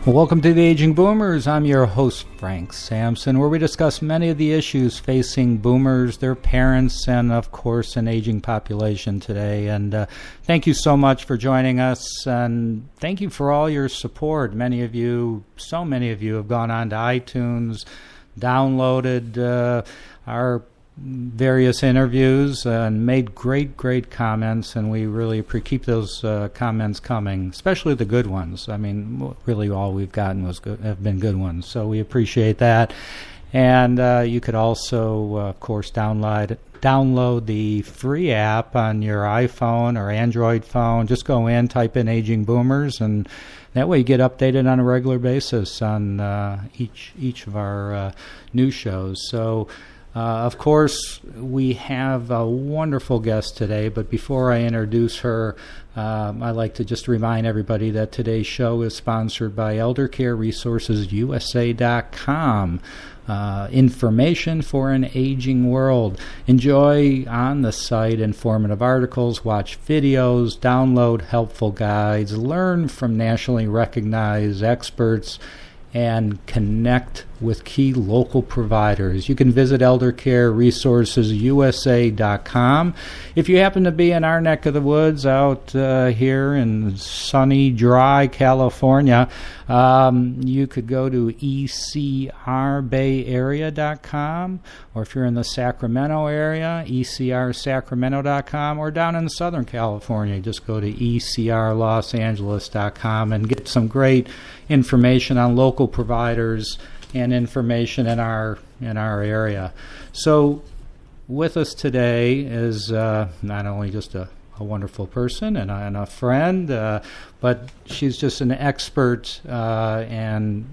Welcome to the Aging Boomers. I'm your host, Frank Sampson, where we discuss many of the issues facing boomers, their parents, and, of course, an aging population today. And thank you so much for joining us, and thank you for all your support. So many of you have gone on to iTunes, downloaded our various interviews and made great comments, and we really keep those comments coming, especially the good ones. I mean, really all we've gotten have been good ones, so we appreciate that. And you could also, of course, download the free app on your iPhone or Android phone. Just go in, type in Aging Boomers, and that way you get updated on a regular basis on each of our new shows. So of course, we have a wonderful guest today, but before I introduce her, I'd like to just remind everybody that today's show is sponsored by ElderCareResourcesUSA.com. Information for an aging world. Enjoy on the site informative articles, watch videos, download helpful guides, learn from nationally recognized experts, and connect with key local providers. You can visit ElderCareResourcesUSA.com. If you happen to be in our neck of the woods out here in sunny, dry California, you could go to ECRBayArea.com, or if you're in the Sacramento area, ECRSacramento.com, or down in Southern California, just go to ECRLosAngeles.com and get some great information on local providers and information in our area. So with us today is not only just a wonderful person and a friend, but she's just an expert in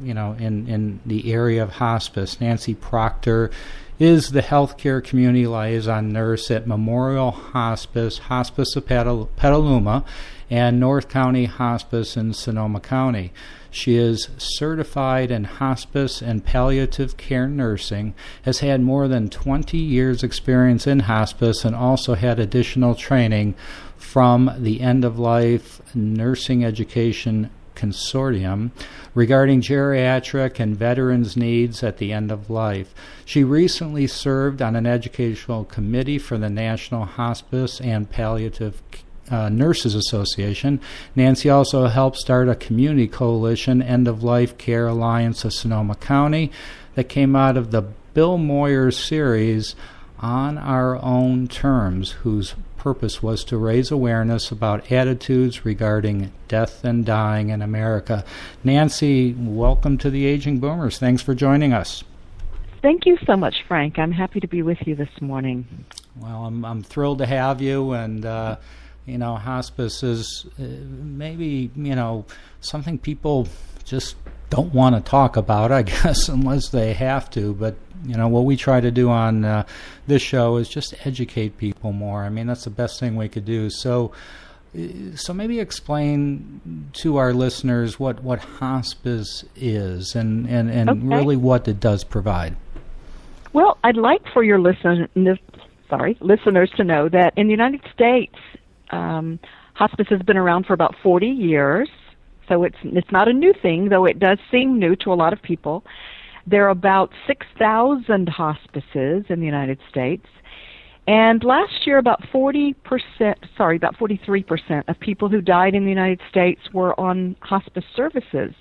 the area of hospice. Nancy Proctor is the healthcare community liaison nurse at Memorial Hospice, Hospice of Petaluma, and North County Hospice in Sonoma County. She is certified in hospice and palliative care nursing, has had more than 20 years experience in hospice, and also had additional training from the End-of-Life Nursing Education Consortium regarding geriatric and veterans' needs at the end of life. She recently served on an educational committee for the National Hospice and Palliative Nurses Association. Nancy also helped start a community coalition, End-of-Life Care Alliance of Sonoma County, that came out of the Bill Moyer series On Our Own Terms, whose purpose was to raise awareness about attitudes regarding death and dying in America. Nancy, welcome to the Aging Boomers. Thanks for joining us. Thank you so much, Frank. I'm happy to be with you this morning. Well, I'm thrilled to have you, and hospice is maybe, something people just don't want to talk about, I guess, unless they have to. But, what we try to do on this show is just educate people more. I mean, that's the best thing we could do. So maybe explain to our listeners what hospice is and okay, really what it does provide. Well, I'd like for your listeners to know that in the United States, hospice has been around for about 40 years, so it's not a new thing, though it does seem new to a lot of people. There are about 6,000 hospices in the United States, and last year about 43% of people who died in the United States were on hospice services.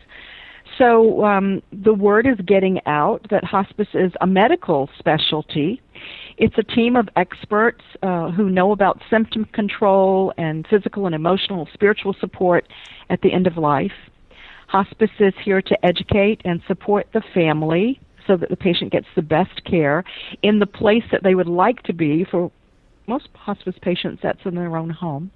So the word is getting out that hospice is a medical specialty. It's a team of experts who know about symptom control and physical and emotional, spiritual support at the end of life. Hospice is here to educate and support the family so that the patient gets the best care in the place that they would like to be. For most hospice patients, that's in their own home.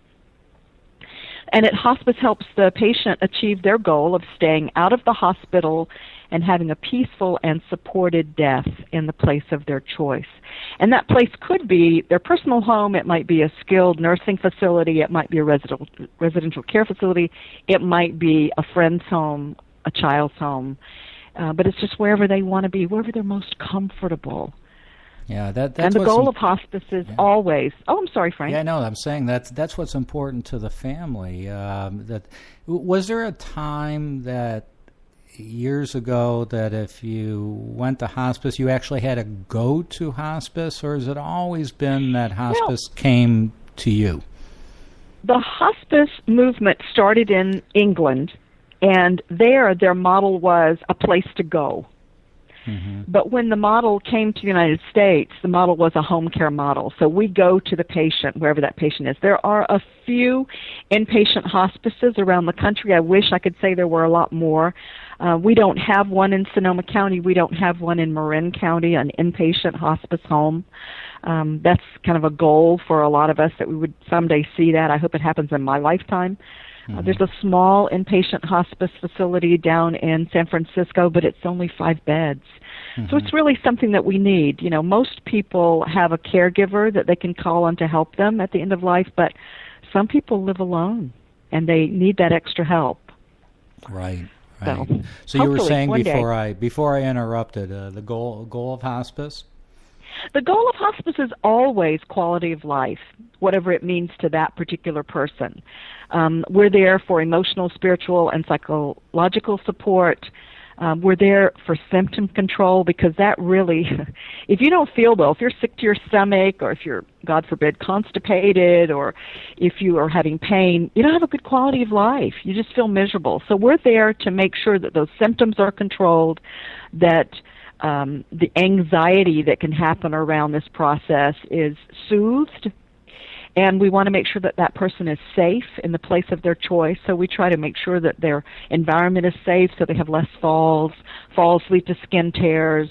And hospice helps the patient achieve their goal of staying out of the hospital and having a peaceful and supported death in the place of their choice. And that place could be their personal home, it might be a skilled nursing facility, it might be a residential care facility, it might be a friend's home, a child's home, but it's just wherever they want to be, wherever they're most comfortable. Yeah, that's and the goal of hospice is always. Oh, I'm sorry, Frank. Yeah, no, I'm saying that's what's important to the family. That was there a time that years ago that if you went to hospice, you actually had to go to hospice, or has it always been that hospice came to you? The hospice movement started in England, and their model was a place to go. Mm-hmm. But when the model came to the United States, the model was a home care model. So we go to the patient, wherever that patient is. There are a few inpatient hospices around the country. I wish I could say there were a lot more. We don't have one in Sonoma County. We don't have one in Marin County, an inpatient hospice home. That's kind of a goal for a lot of us, that we would someday see that. I hope it happens in my lifetime. There's a small inpatient hospice facility down in San Francisco, but it's only 5 beds. So it's really something that we need. You know, most people have a caregiver that they can call on to help them at the end of life, but some people live alone, and they need that extra help. Right. So you were saying before I interrupted, the goal of hospice? The goal of hospice is always quality of life, whatever it means to that particular person. We're there for emotional, spiritual, and psychological support. We're there for symptom control, because that really, if you don't feel well, if you're sick to your stomach, or if you're, God forbid, constipated, or if you are having pain, you don't have a good quality of life. You just feel miserable. So we're there to make sure that those symptoms are controlled, that the anxiety that can happen around this process is soothed, and we want to make sure that that person is safe in the place of their choice. So we try to make sure that their environment is safe, so they have less falls. Falls lead to skin tears,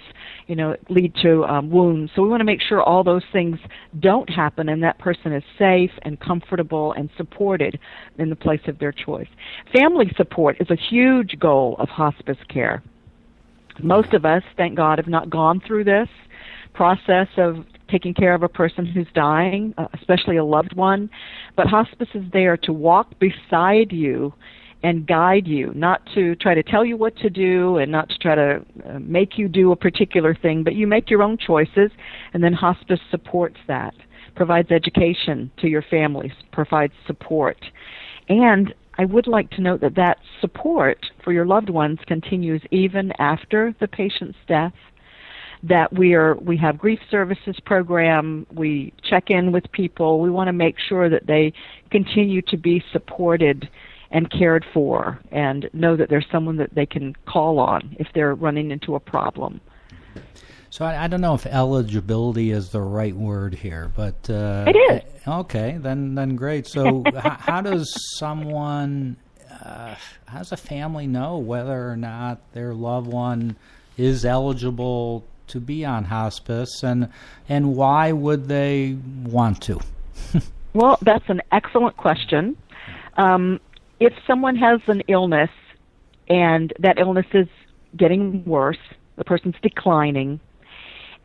lead to wounds. So we want to make sure all those things don't happen, and that person is safe and comfortable and supported in the place of their choice. Family support is a huge goal of hospice care. Most of us, thank God, have not gone through this process of taking care of a person who's dying, especially a loved one. But hospice is there to walk beside you and guide you, not to try to tell you what to do and not to try to make you do a particular thing, but you make your own choices, and then hospice supports that, provides education to your families, provides support. And I would like to note that that support for your loved ones continues even after the patient's death, that we have grief services program, we check in with people, we want to make sure that they continue to be supported and cared for, and know that there's someone that they can call on if they're running into a problem. So I don't know if eligibility is the right word here, but it is. Okay, then great. So how does a family know whether or not their loved one is eligible to be on hospice, and why would they want to? Well, that's an excellent question. If someone has an illness and that illness is getting worse, the person's declining,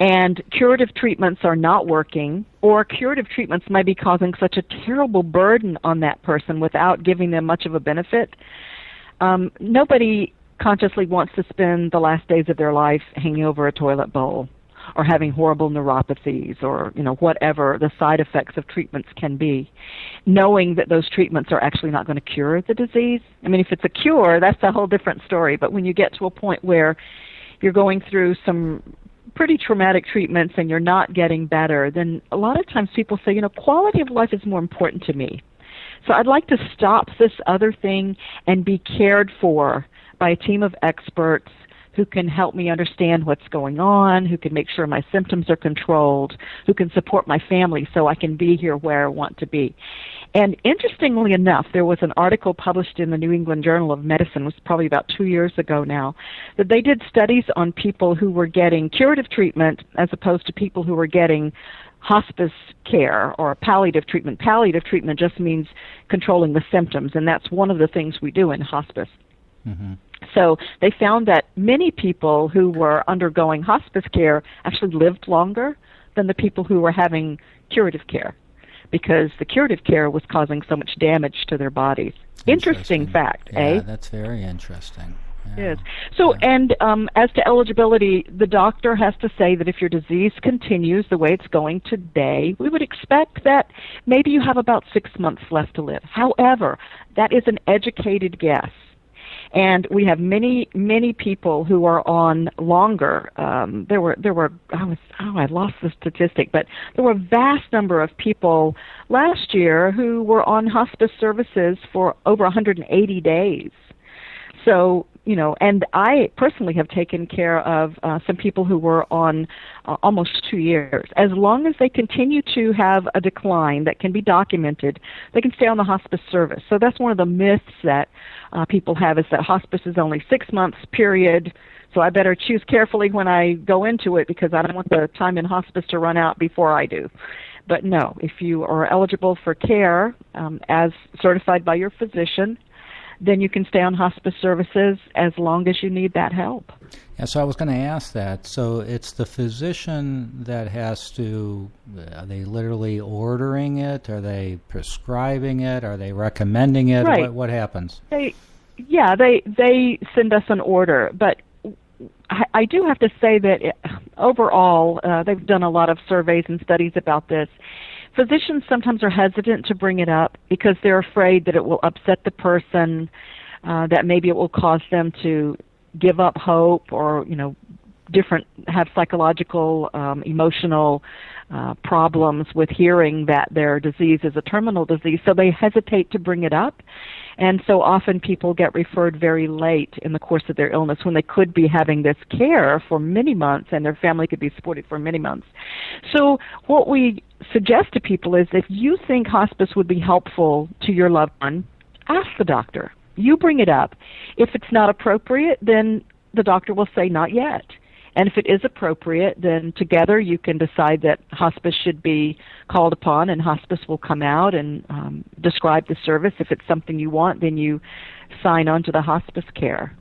and curative treatments are not working, or curative treatments might be causing such a terrible burden on that person without giving them much of a benefit, nobody consciously wants to spend the last days of their life hanging over a toilet bowl or having horrible neuropathies, or whatever the side effects of treatments can be, knowing that those treatments are actually not going to cure the disease. I mean, if it's a cure, that's a whole different story. But when you get to a point where you're going through some pretty traumatic treatments and you're not getting better, then a lot of times people say, quality of life is more important to me. So I'd like to stop this other thing and be cared for by a team of experts who can help me understand what's going on, who can make sure my symptoms are controlled, who can support my family so I can be here where I want to be. And interestingly enough, there was an article published in the New England Journal of Medicine, it was probably about 2 years ago now, that they did studies on people who were getting curative treatment as opposed to people who were getting hospice care or palliative treatment. Palliative treatment just means controlling the symptoms, and that's one of the things we do in hospice. Mm-hmm. So they found that many people who were undergoing hospice care actually lived longer than the people who were having curative care, because the curative care was causing so much damage to their bodies. Interesting fact, yeah, that's very interesting. Yeah. Yes. So, and as to eligibility, the doctor has to say that if your disease continues the way it's going today, we would expect that maybe you have about 6 months left to live. However, that is an educated guess. And we have many people who are on longer. I lost the statistic, but there were a vast number of people last year who were on hospice services for over 180 days. So, and I personally have taken care of some people who were on almost 2 years. As long as they continue to have a decline that can be documented, they can stay on the hospice service. So that's one of the myths that people have, is that hospice is only 6 months period, so I better choose carefully when I go into it because I don't want the time in hospice to run out before I do. But no, if you are eligible for care as certified by your physician, then you can stay on hospice services as long as you need that help. Yeah, so I was going to ask that. So it's the physician that has to, are they literally ordering it? Are they prescribing it? Are they recommending it? Right. What happens? They send us an order, but I do have to say that overall, they've done a lot of surveys and studies about this. Physicians sometimes are hesitant to bring it up because they're afraid that it will upset the person, that maybe it will cause them to give up hope or, have psychological, emotional problems with hearing that their disease is a terminal disease. So they hesitate to bring it up. And so often people get referred very late in the course of their illness when they could be having this care for many months and their family could be supported for many months. So what we suggest to people is if you think hospice would be helpful to your loved one, ask the doctor. You bring it up. If it's not appropriate, then the doctor will say not yet. And if it is appropriate, then together you can decide that hospice should be called upon, and hospice will come out and describe the service. If it's something you want, then you sign on to the hospice care.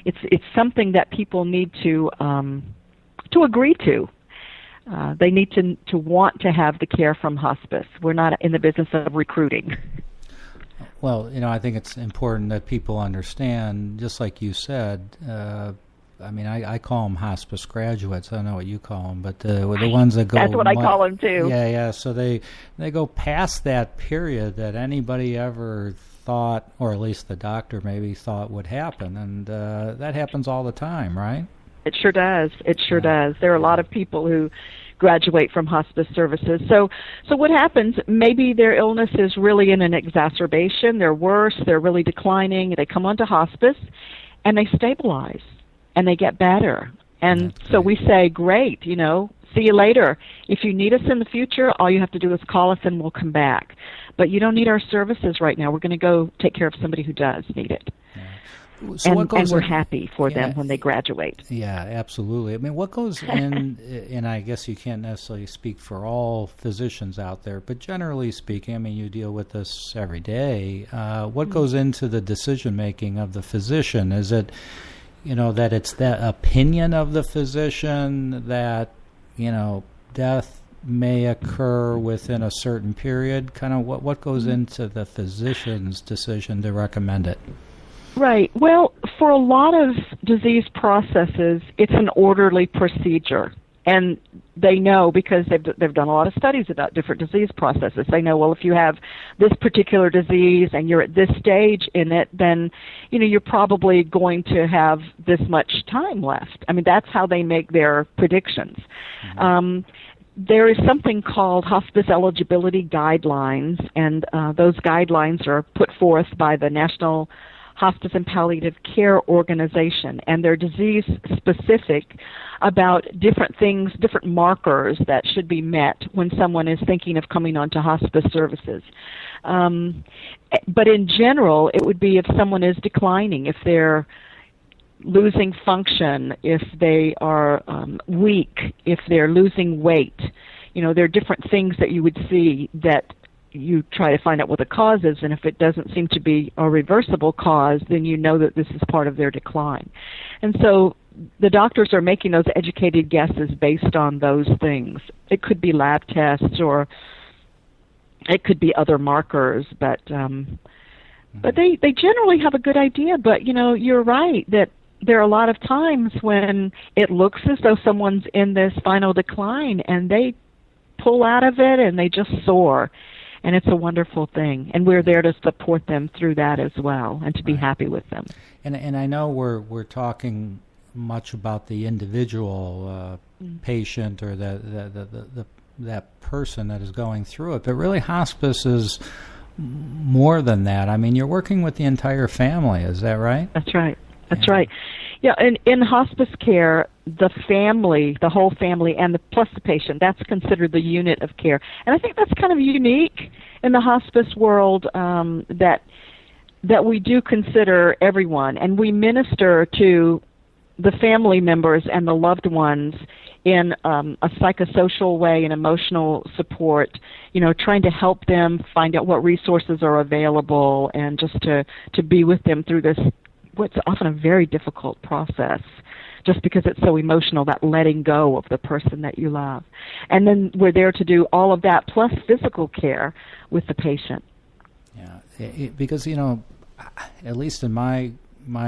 It's something that people need to agree to. They need to want to have the care from hospice. We're not in the business of recruiting. Well, I think it's important that people understand, just like you said, I call them hospice graduates. I don't know what you call them, but the ones that go... That's what I call them, too. Yeah. So they go past that period that anybody ever thought, or at least the doctor maybe thought would happen. And that happens all the time, right? It sure does. It sure does. There are a lot of people who graduate from hospice services. So what happens, maybe their illness is really in an exacerbation. They're worse. They're really declining. They come onto hospice, and they stabilize. And they get better. And so we say, great, see you later. If you need us in the future, all you have to do is call us and we'll come back. But you don't need our services right now. We're going to go take care of somebody who does need it. Yeah. So and we're happy for them when they graduate. Yeah, absolutely. What goes in, and I guess you can't necessarily speak for all physicians out there, but generally speaking, you deal with this every day. What goes into the decision-making of the physician? Is it that it's the opinion of the physician that, death may occur within a certain period? Kind of what goes into the physician's decision to recommend it? Right. Well, for a lot of disease processes, it's an orderly procedure. And they know, because they've done a lot of studies about different disease processes. They know, well, if you have this particular disease and you're at this stage in it, then, you're probably going to have this much time left. That's how they make their predictions. Mm-hmm. There is something called hospice eligibility guidelines, and those guidelines are put forth by the National Hospice and Palliative-Care Organization, and they're disease-specific about different things, different markers that should be met when someone is thinking of coming on to hospice services. But in general, it would be if someone is declining, if they're losing function, if they are weak, if they're losing weight. There are different things that you would see that you try to find out what the cause is, and if it doesn't seem to be a reversible cause, then you know that this is part of their decline. And so the doctors are making those educated guesses based on those things. It could be lab tests, or it could be other markers, but they generally have a good idea. But, you're right that there are a lot of times when it looks as though someone's in this final decline, and they pull out of it and they just soar. And it's a wonderful thing. And we're there to support them through that as well and to be happy with them. And I know we're talking much about the individual patient or that person that is going through it, but really hospice is more than that. I mean, you're working with the entire family. Is that right? That's right. That's right. Yeah, and in hospice care, the family, the whole family, and plus the patient, that's considered the unit of care. And I think that's kind of unique in the hospice world, that we do consider everyone, and we minister to the family members and the loved ones in a psychosocial way, and emotional support, trying to help them find out what resources are available, and just to be with them through this, what's often a very difficult process, just because it's so emotional, that letting go of the person that you love. And then we're there to do all of that, plus physical care with the patient. Yeah, because, at least in my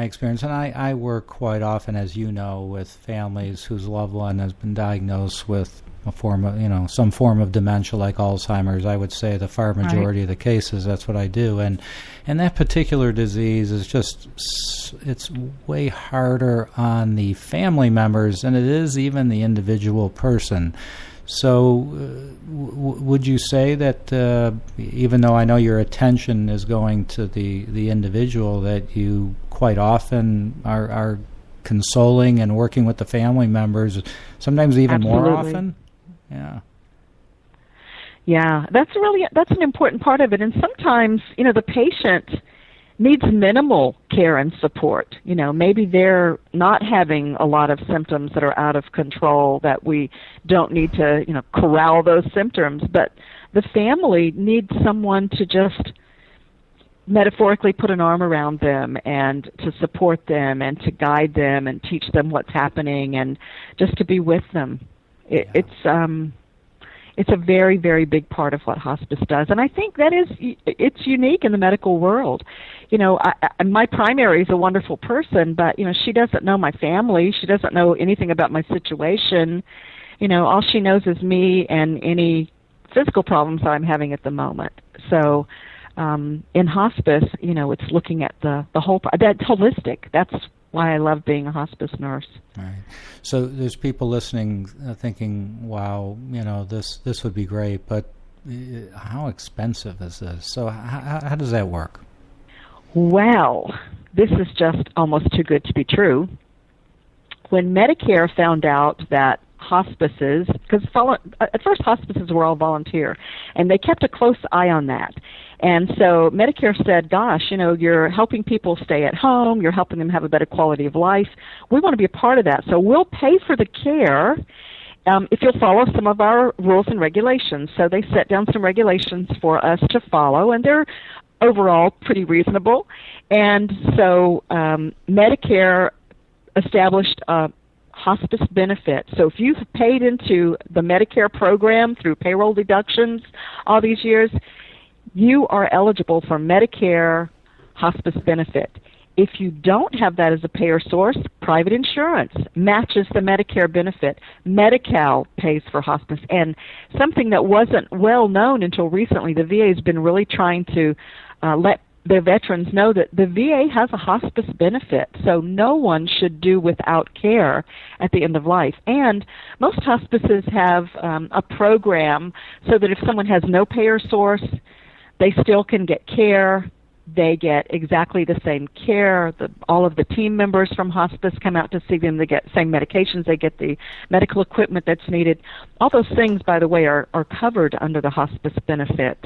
experience, and I work quite often, as you know, with families whose loved one has been diagnosed with a form of, some form of dementia like Alzheimer's. I would say the far majority of the cases, that's what I do. And that particular disease is it's way harder on the family members than it is even the individual person. So would you say that even though I know your attention is going to the individual, that you quite often are consoling and working with the family members, sometimes even more often? Yeah, that's an important part of it. And sometimes, the patient needs minimal care and support. Maybe they're not having a lot of symptoms that are out of control, that we don't need to, corral those symptoms. But the family needs someone to just metaphorically put an arm around them and to support them and to guide them and teach them what's happening and just to be with them. It's a very, very big part of what hospice does, and I think it's unique in the medical world. My primary is a wonderful person, but she doesn't know my family. She doesn't know anything about my situation. All she knows is me and any physical problems that I'm having at the moment. So, in hospice, it's looking at the whole. That's holistic. That's why I love being a hospice nurse. Right. So there's people listening thinking, wow, this would be great, but how expensive is this? So how does that work? Well, this is just almost too good to be true. When Medicare found out that hospices, because at first hospices were all volunteer, and they kept a close eye on that. And so Medicare said, gosh, you're helping people stay at home, you're helping them have a better quality of life. We want to be a part of that. So we'll pay for the care if you'll follow some of our rules and regulations. So they set down some regulations for us to follow, and they're overall pretty reasonable. And so Medicare established a hospice benefit. So if you've paid into the Medicare program through payroll deductions all these years, you are eligible for Medicare hospice benefit. If you don't have that as a payer source, private insurance matches the Medicare benefit. Medi-Cal pays for hospice. And something that wasn't well known until recently, the VA has been really trying to let their veterans know that the VA has a hospice benefit, so no one should do without care at the end of life. And most hospices have a program so that if someone has no payer source, they still can get care. They get exactly the same care. All of the team members from hospice come out to see them. They get the same medications. They get the medical equipment that's needed. All those things, by the way, are covered under the hospice benefit.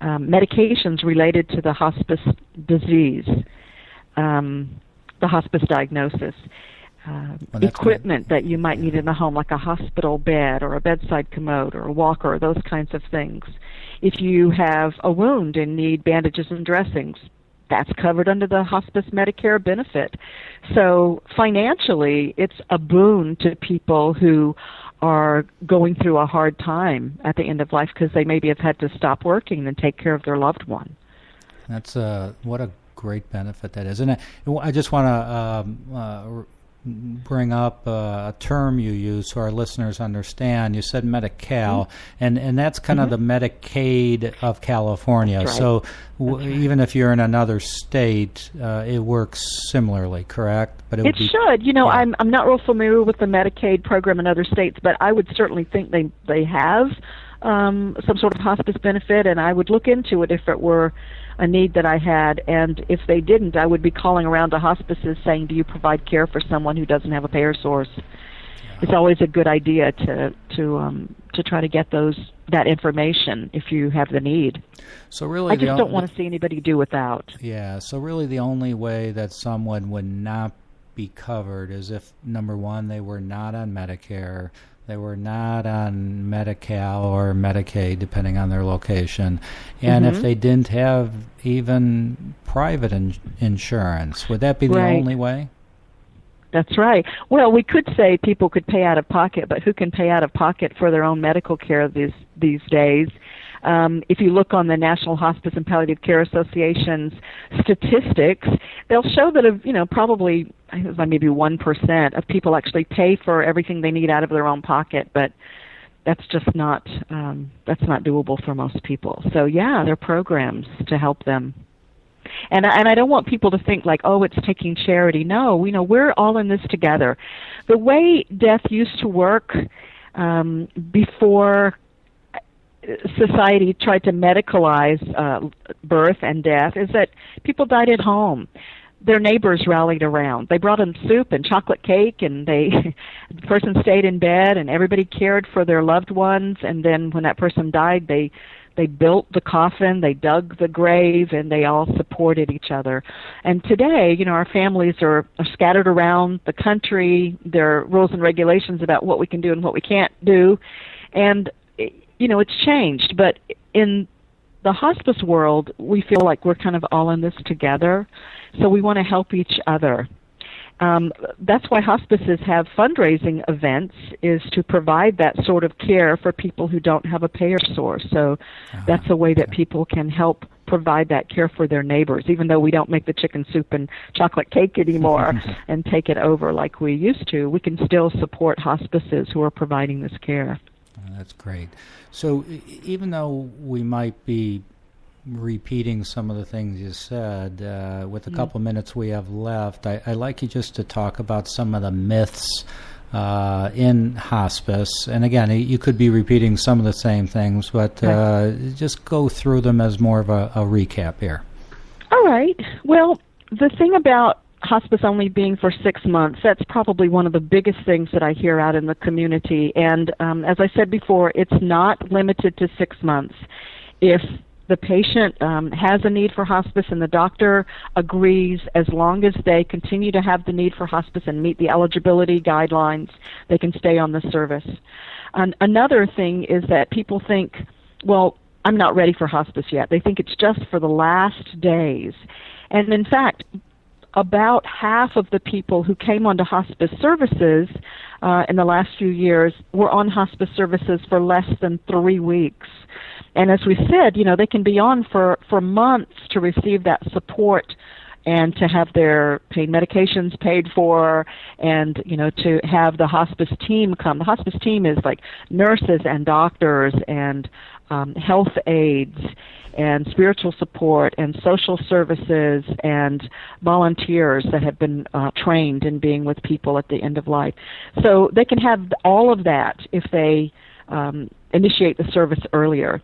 Medications related to the hospice disease, the hospice diagnosis, equipment that you might need in the home, like a hospital bed or a bedside commode or a walker, those kinds of things. If you have a wound and need bandages and dressings, that's covered under the hospice Medicare benefit. So financially, it's a boon to people who are going through a hard time at the end of life because they maybe have had to stop working and take care of their loved one. That's what a great benefit that is. And I just want to bring up a term you use so our listeners understand. You said Medi-Cal, and that's kind of the Medicaid of California. That's right. So even if you're in another state, it works similarly, correct? But it should. I'm not real familiar with the Medicaid program in other states, but I would certainly think they have some sort of hospice benefit, and I would look into it if it were a need that I had, and if they didn't, I would be calling around to hospices saying, do you provide care for someone who doesn't have a payer source? Yeah. It's always a good idea to try to get that information if you have the need. So really, I just don't want to see anybody do without. Yeah, so really the only way that someone would not be covered is if, number one, they were not on Medicare, they were not on Medi-Cal or Medicaid, depending on their location. And if they didn't have even private insurance, would that be the only way? That's right. Well, we could say people could pay out of pocket, but who can pay out of pocket for their own medical care these days? If you look on the National Hospice and Palliative Care Association's statistics, they'll show that probably maybe 1% of people actually pay for everything they need out of their own pocket, but that's just not doable for most people. So yeah, there are programs to help them. And I don't want people to think like, oh, it's taking charity. No, we're all in this together. The way death used to work before society tried to medicalize birth and death is that people died at home. Their neighbors rallied around. They brought them soup and chocolate cake, and the person stayed in bed, and everybody cared for their loved ones. And then when that person died, they built the coffin, they dug the grave, and they all supported each other. And today, our families are scattered around the country. There are rules and regulations about what we can do and what we can't do. And it's changed, but in the hospice world, we feel like we're kind of all in this together, so we want to help each other. That's why hospices have fundraising events, is to provide that sort of care for people who don't have a payer source. So that's a way that people can help provide that care for their neighbors, even though we don't make the chicken soup and chocolate cake anymore and take it over like we used to. We can still support hospices who are providing this care. That's great. So even though we might be repeating some of the things you said, with a couple minutes we have left, I'd like you just to talk about some of the myths in hospice. And again, you could be repeating some of the same things, but just go through them as more of a recap here. All right. Well, the thing about hospice only being for 6 months, that's probably one of the biggest things that I hear out in the community. And as I said before, it's not limited to 6 months. If the patient has a need for hospice and the doctor agrees, as long as they continue to have the need for hospice and meet the eligibility guidelines, they can stay on the service. Another thing is that people think, well, I'm not ready for hospice yet. They think it's just for the last days. And in fact, about half of the people who came onto hospice services in the last few years were on hospice services for less than 3 weeks. And as we said, they can be on for months to receive that support and to have their pain medications paid for, and to have the hospice team come. The hospice team is like nurses and doctors and health aides and spiritual support and social services and volunteers that have been trained in being with people at the end of life. So they can have all of that if they initiate the service earlier.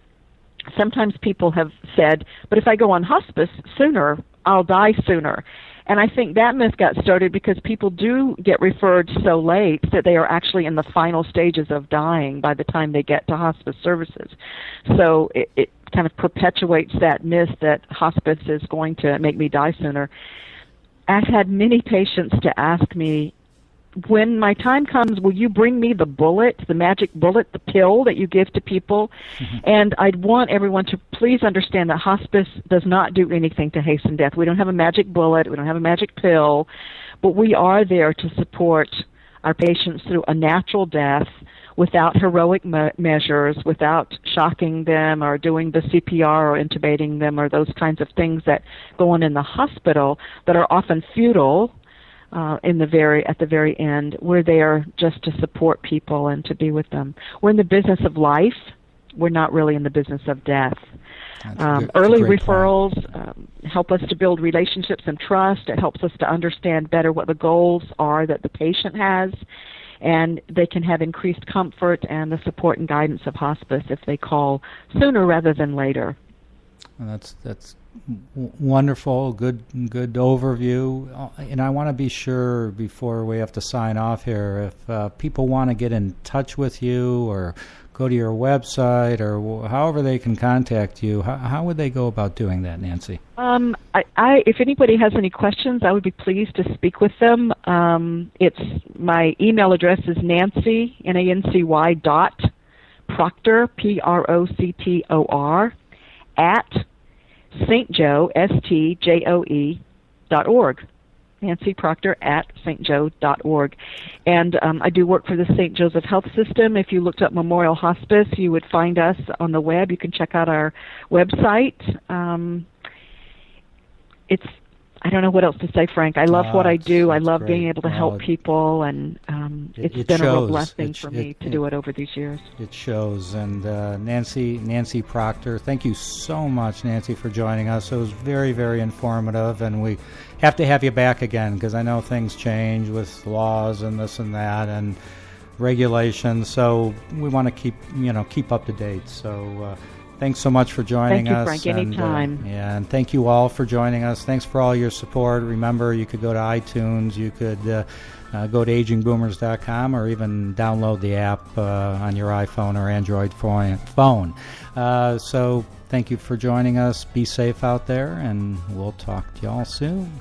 Sometimes people have said, but if I go on hospice sooner, I'll die sooner. And I think that myth got started because people do get referred so late that they are actually in the final stages of dying by the time they get to hospice services. So it kind of perpetuates that myth that hospice is going to make me die sooner. I've had many patients to ask me, when my time comes, will you bring me the bullet, the magic bullet, the pill that you give to people? And I'd want everyone to please understand that hospice does not do anything to hasten death. We don't have a magic bullet. We don't have a magic pill. But we are there to support our patients through a natural death without heroic measures, without shocking them or doing the CPR or intubating them or those kinds of things that go on in the hospital that are often futile. at the very end. We're there just to support people and to be with them. We're in the business of life. We're not really in the business of death. Early referrals help us to build relationships and trust. It helps us to understand better what the goals are that the patient has, and they can have increased comfort and the support and guidance of hospice if they call sooner rather than later. That's wonderful, good overview. And I want to be sure before we have to sign off here, if people want to get in touch with you or go to your website or however they can contact you, how would they go about doing that, Nancy? If anybody has any questions, I would be pleased to speak with them. My email address is Nancy, Nancy dot Proctor, Proctor, at stjoe, stjoe.org. Nancy Proctor at stjoe.org. And I do work for the St. Joseph Health System. If you looked up Memorial Hospice, you would find us on the web. You can check out our website. I don't know what else to say, Frank. I love what I do. I love being able to help people, and it's been a real blessing for me to do it over these years. It shows. And Nancy Proctor, thank you so much, Nancy, for joining us. It was very, very informative, and we have to have you back again because I know things change with laws and this and that and regulations. So we want to keep up to date. So. Thanks so much for joining us. Thank you, Frank. Anytime. And thank you all for joining us. Thanks for all your support. Remember, you could go to iTunes. You could go to agingboomers.com or even download the app on your iPhone or Android phone. So thank you for joining us. Be safe out there, and we'll talk to you all soon.